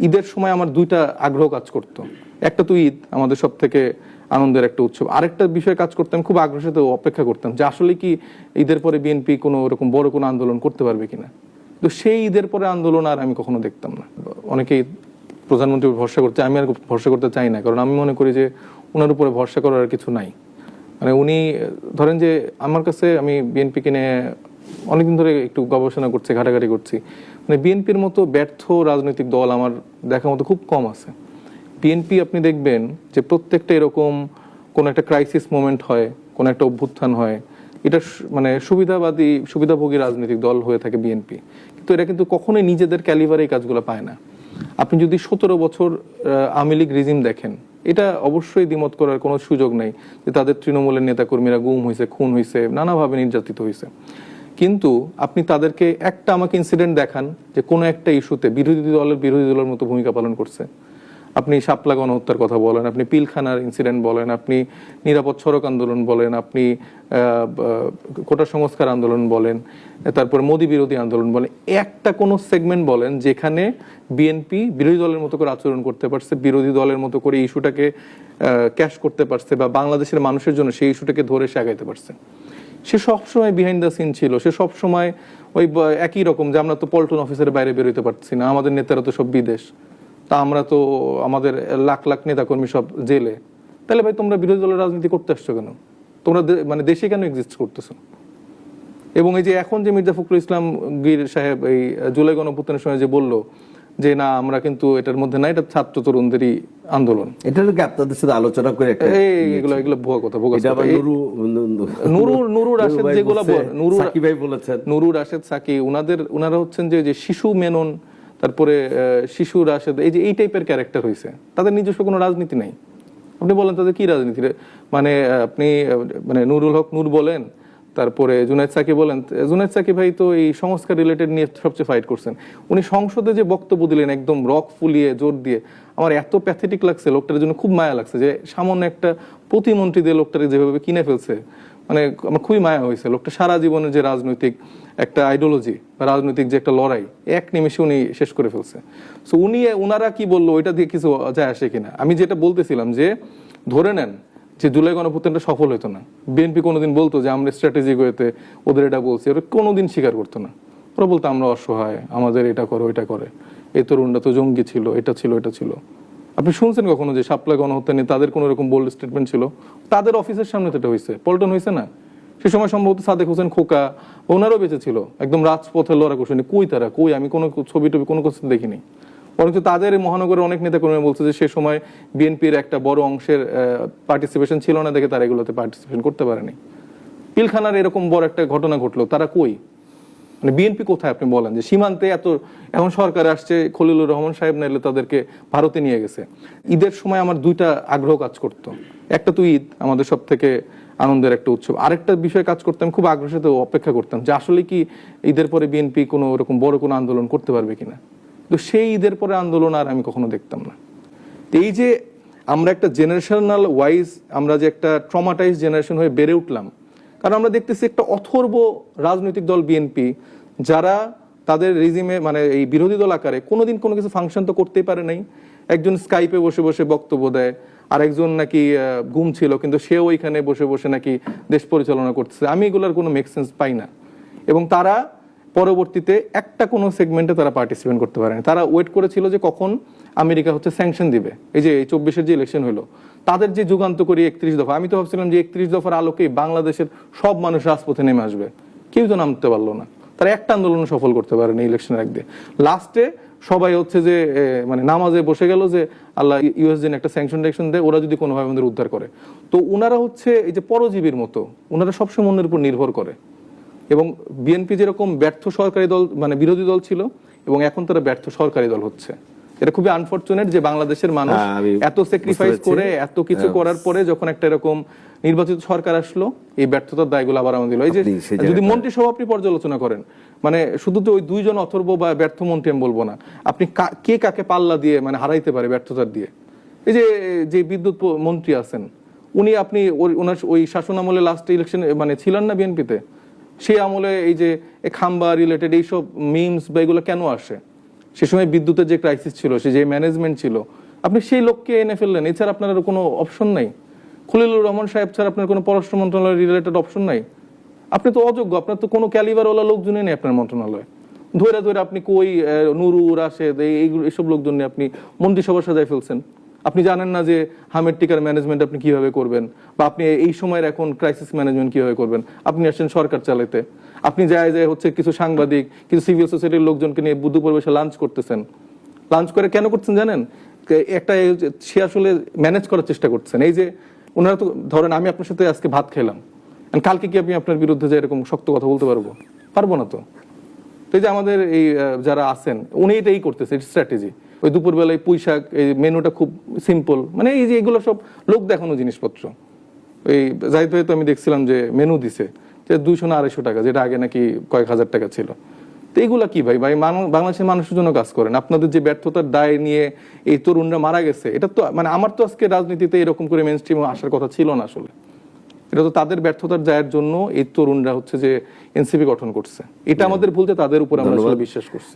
ঈদের সময় আমার দুইটা আগ্রহ কাজ করতো। একটা তো ঈদ আমাদের সব থেকে আনন্দের একটা উৎসব, আরেকটা বিষয় কাজ করতাম, খুব আগ্রহের সাথে অপেক্ষা করতাম যে আসলে কি ঈদের পরে বিএনপি কোনো এরকম বড় কোনো আন্দোলন করতে পারবে কিনা। তো সেই ঈদের পরে আন্দোলন আর আমি কখনো দেখতাম না। অনেকেই প্রধানমন্ত্রী ভরসা করতে, আমি আর ভরসা করতে চাই না, কারণ আমি মনে করি যে ওনার উপরে ভরসা করার কিছু নাই। মানে উনি ধরেন যে আমার কাছে, আমি বিএনপিকে নিয়ে অনেকদিন ধরে একটু গবেষণা করছি, ঘাটাঘাটি করছি, মানে বিএনপির মতো ব্যর্থ রাজনৈতিক দল আমার দেখার মতো খুব কম আছে। বিএনপি আপনি দেখবেন যে প্রত্যেকটা এরকম কোন একটা ক্রাইসিস মোমেন্ট হয়, কোন একটা অভ্যুত্থান হয়, এটা মানে সুবিধাভোগী রাজনৈতিক দল হয়ে থাকে বিএনপি, কিন্তু এরা কিন্তু কখনোই নিজেদের ক্যালিভারে এই কাজগুলো পায় না। আপনি যদি 17 বছর আওয়ামী লীগ রিজিম দেখেন, এটা অবশ্যই দ্বিমত করার কোনো সুযোগ নেই যে তাদের তৃণমূলের নেতাকর্মীরা গুম হয়েছে, খুন হয়েছে, নানাভাবে নির্যাতিত হয়েছে। কিন্তু আপনি তাদেরকে একটা আমাকে ইনসিডেন্ট দেখান যে কোনো একটা ইস্যুতে বিরোধী দলের মতো ভূমিকা পালন করছে। আপনি শাপলা গণহত্যার কথা বলেন, আপনি পিলখানার ইনসিডেন্ট বলেন, আপনি নিরাপদ সড়ক আন্দোলন বলেন, আপনি কোটা সংস্কার আন্দোলন বলেন, তারপর মোদি বিরোধী আন্দোলন বলেন, একটা কোনো সেগমেন্ট বলেন যেখানে বিএনপি বিরোধী দলের মতো করে আচরণ করতে পারছে, বিরোধী দলের মতো করে ইস্যুটাকে ক্যাশ করতে পারছে, বা বাংলাদেশের মানুষের জন্য সেই ইস্যুটাকে ধরে সে আগাইতে পারছে। সে সবসময় বিহাইন্ড দ্য সিন ছিল, সে সবসময় ওই একই রকম যে আমরা তো পল্টন অফিসের বাইরে বেরোতে পারছি না, আমাদের নেতারা তো সব বিদেশ, তা আমরা তো আমাদের লাখ লাখ নেতাকর্মী সব জেলে। তাহলে ভাই তোমরা বিরোধী দলের রাজনীতি করতে আসছো কেন? তোমরা মানে দেশে কেন এক্সিস্ট করতেছো? এবং এই যে এখন যে মির্জা ফখরুল ইসলাম গীর সাহেব এই জুলাই গণঅভ্যুত্থানের সময় যে বললো যে না আমরা কিন্তু এটার মধ্যে না, এটা ছাত্র তরুণদেরই আন্দোলন, এটা কি আপনাদের সাথে আলোচনা করে একটা এগুলো ভুয়া কথা। নুরু রাশেদ যেগুলো সাকি ভাই বলেছেন, নুরু রাশেদ সাকি ওনারা হচ্ছেন যে শিশু মেনন, তারপরে শিশু রাশেদ, এই টাইপের ক্যারেক্টার হয়েছে, তাদের নিজস্ব কোনো রাজনীতি নাই। আপনি বলেন তাদের কি রাজনীতি? মানে আপনি মানে নুরুল হক নূর বলেন, তারপরে জুনায়েদ সাকি বলেন। জুনায়েদ সাকি ভাই তো এই সংস্কার রিলেটেড নিয়ে সবচেয়ে ফাইট করছেন। উনি সংসদে যে বক্তব্য দিলেন একদম রক ফুলিয়ে জোর দিয়ে, আমার এত প্যাথেটিক লাগছে, লোকটার জন্য খুব মায়া লাগছে যে সামান্য একটা প্রতিমন্ত্রী দিয়ে লোকটাকে যেভাবে কিনে ফেলছে, মানে আমার খুবই মায়া হয়েছে। লোকটা সারা জীবনের যে রাজনৈতিক একটা আইডিওলজি বা রাজনৈতিক যে একটা লড়াই, এক নিমেষে উনি শেষ করে ফেলছে। সো ওনারা কি বললো ওইটা দিয়ে কিছু যায় আসে কিনা? আমি যেটা বলতেছিলাম যে ধরে নেন যে জুলাই গণঅভ্যুত্থানটা সফল হতো না, বিএনপি কোনোদিন বলতো যে আমরা স্ট্র্যাটেজিক ওয়েতে ওদের এটা বলছি, ওরা কোনোদিন স্বীকার করতো না। ওরা বলতো আমরা অসহায়, আমাদের এটা করো ওইটা করে, এই তরুণরা তো জঙ্গি ছিল, এটা ছিল এটা ছিল। আপনি শুনছেন কখনো যে শাপলা গণহত্যা নিয়ে তাদের কোনো রকম বোল্ড স্টেটমেন্ট ছিল? তাদের অফিসের সামনে তো এটা হয়েছে, পল্টন হয়েছে না? সে সময় সম্ভবত সাদেক হোসেন খোকা ওনারও বেঁচে ছিল, একদম রাজপথে লড়া করছেন। কই তারা, কই? আমি কোনো ছবি টবি কোনো কিছু দেখিনি। বরঞ্চ তাদের মহানগরের অনেক নেতাকর্মী বলছে যে সে সময় বিএনপির একটা বড় অংশের পার্টিসিপেশন ছিল না দেখে তারা এগুলোতে পার্টিসিপেশন করতে পারেনি। পিলখানার এরকম বড় একটা ঘটনা ঘটলো, তারা কই? মানে বিএনপি কোথায় আপনি বলেন? যে সীমান্তে এত এখন সরকার আসছে, খলিলুর রহমান সাহেব নাইলে তাদেরকে ভারতে নিয়ে গেছে। ঈদের সময় আমার দুইটা আগ্রহ কাজ করতো। একটা তো ঈদ আমাদের সব থেকে আনন্দের একটা উৎসব, আরেকটা বিষয় কাজ করতাম, খুব আগ্রহের সাথে অপেক্ষা করতাম যে আসলে কি ঈদের পরে বিএনপি কোনো এরকম বড় কোনো আন্দোলন করতে পারবে কিনা। তো সেই ঈদের পরে আন্দোলন আর আমি কখনো দেখতাম না। এই যে আমরা একটা জেনারেশনাল ওয়াইজ আমরা যে একটা ট্রমাটাইজ জেনারেশন হয়ে বেড়ে উঠলাম, কারণ আমরা দেখতেছি একটা অথর্ব রাজনৈতিক দল বিএনপি, যারা তাদের রিজিমে মানে এই বিরোধী দল আকারে কোনোদিন কোনো কিছু ফাংশন তো করতেই পারে নাই। একজন স্কাইপে বসে বসে বক্তব্য দেয়, আর একজন নাকি গুম ছিল কিন্তু সেও ওইখানে বসে বসে নাকি দেশ পরিচালনা করতেছে। আমি এগুলোর কোনো মেক সেন্স পাই না। এবং তারা পরবর্তীতে একটা কোনো সেগমেন্টে তারা পার্টিসিপেট করতে পারেনি। তারা ওয়েট করেছিল যে কখন আমেরিকা হচ্ছে স্যাংশন দিবে। এই যে 24-এর যে ইলেকশন হলো, তাদের যে যুগান্তকারী 31 দফা, আমি তো ভাবছিলাম যে 31 দফার আলোকেই বাংলাদেশের সব মানুষ রাজপথে নেমে আসবে, কেউ তো নামতে পারলো না। তারা একটা আন্দোলন সফল করতে পারেনি ইলেকশনের একদিন। লাস্টে সবাই হচ্ছে যে মানে নামাজে বসে গেল যে আল্লাহ ইউএস যেন একটা স্যাংশন ট্যাকশন দেয়, ওরা যদি কোনোভাবে আমাদের উদ্ধার করে। তো ওনারা হচ্ছে এই যে পরজীবীর মতো, ওনারা সবসময় অন্যের উপর নির্ভর করে। এবং বিএনপি যেরকম ব্যর্থ সরকারি দল মানে বিরোধী দল ছিল, এবং এখন তারা ব্যর্থ সরকারি দল হচ্ছে। এটা খুবই আনফরচুনেট যে বাংলাদেশের মানুষ এত স্যাক্রিফাইস করে এত কিছু করার পরে যখন একটা এরকম নির্বাচিত সরকার আসলো, এই ব্যর্থতার দায়গুলো আবার আমাদের দিল। এই যে যদি মন্ত্রিসভা আপনি পর্যালোচনা করেন, মানে শুধু তো ওই দুইজন অথর্ব বা ব্যর্থ মন্ত্রী আমি বলবো না, আপনি কে কাকে পাল্লা দিয়ে মানে হারাইতে পারে ব্যর্থতার দিয়ে। এই যে বিদ্যুৎ মন্ত্রী আছেন, উনি আপনি ওনার ওই শাসন আমলে লাস্ট ইলেকশন মানে ছিলেন না বিএনপিতে, সেই আমলে এই যে খাম্বা রিলেটেড এইসব মিমস বা এগুলো কেন আসে? সে সময় বিদ্যুতের যে ক্রাইসিস ছিল, সে যে ম্যানেজমেন্ট ছিল, আপনি সেই লোককে এনে ফেললেন। এছাড়া আপনার আর কোনো অপশন নাই। খলিলুর রহমান সাহেব ছাড়া আপনার কোনো পররাষ্ট্র মন্ত্রণালয় রিলেটেড অপশন নাই। আপনি তো অযোগ্য, আপনার তো কোনো ক্যালিবারওয়ালা লোকজনই নেই আপনার মন্ত্রণালয়। ধরে ধরে আপনি কই নুরু, রাশেদ, এইসব লোকজন নিয়ে আপনি মন্ত্রিসভা সাজায় ফেলছেন। আপনি জানেন না যে হামের টিকার ম্যানেজমেন্ট আপনি কিভাবে করবেন, বা আপনি এই সময়ের এখন ক্রাইসিস ম্যানেজমেন্ট কিভাবে করবেন। আপনি আসছেন সরকার চালাইতে, আপনি যায় যায় হচ্ছে কিছু সাংবাদিক, কিছু সিভিল সোসাইটির লোকজনকে নিয়ে দুপুর বসে লাঞ্চ করতেছেন। লাঞ্চ করে কেন করছেন জানেন? একটা সে আসলে ম্যানেজ করার চেষ্টা করছেন। এই যে ওনারা তো ধরেন আমি আপনার সাথে আজকে ভাত খেলাম, কালকে কি আমি আপনার বিরুদ্ধে যে এরকম শক্ত কথা বলতে পারবো? পারবো না তো। তো এই যে আমাদের এই যারা আছেন, উনি এটাই করতেছে, স্ট্র্যাটেজি। ওই দুপুরবেলায় পুঁই শাক, এই মেনুটা খুব সিম্পল, মানে এই যে এগুলো সব লোক দেখানো জিনিসপত্র। ওই যাইতে হয়তো আমি দেখছিলাম যে মেনু দিছে যে 200 না 250 টাকা, যেটা আগে নাকি কয়েক হাজার টাকা ছিল। তো এইগুলা কি ভাই ভাই বাংলাদেশের মানুষের জন্য কাজ করেন? আপনাদের যে ব্যর্থতার দায় নিয়ে এই তরুণরা মারা গেছে, এটা তো মানে আমার তো আজকে রাজনীতিতে এরকম করে মেইন স্ট্রিমে আসার কথা ছিল না আসলে। এটা তো তাদের ব্যর্থতার দায়ের জন্য এই তরুণরা হচ্ছে যে এনসিপি গঠন করছে। এটা আমাদের ভুলতে তাদের উপর আমরা আসলে বিশ্বাস করছি।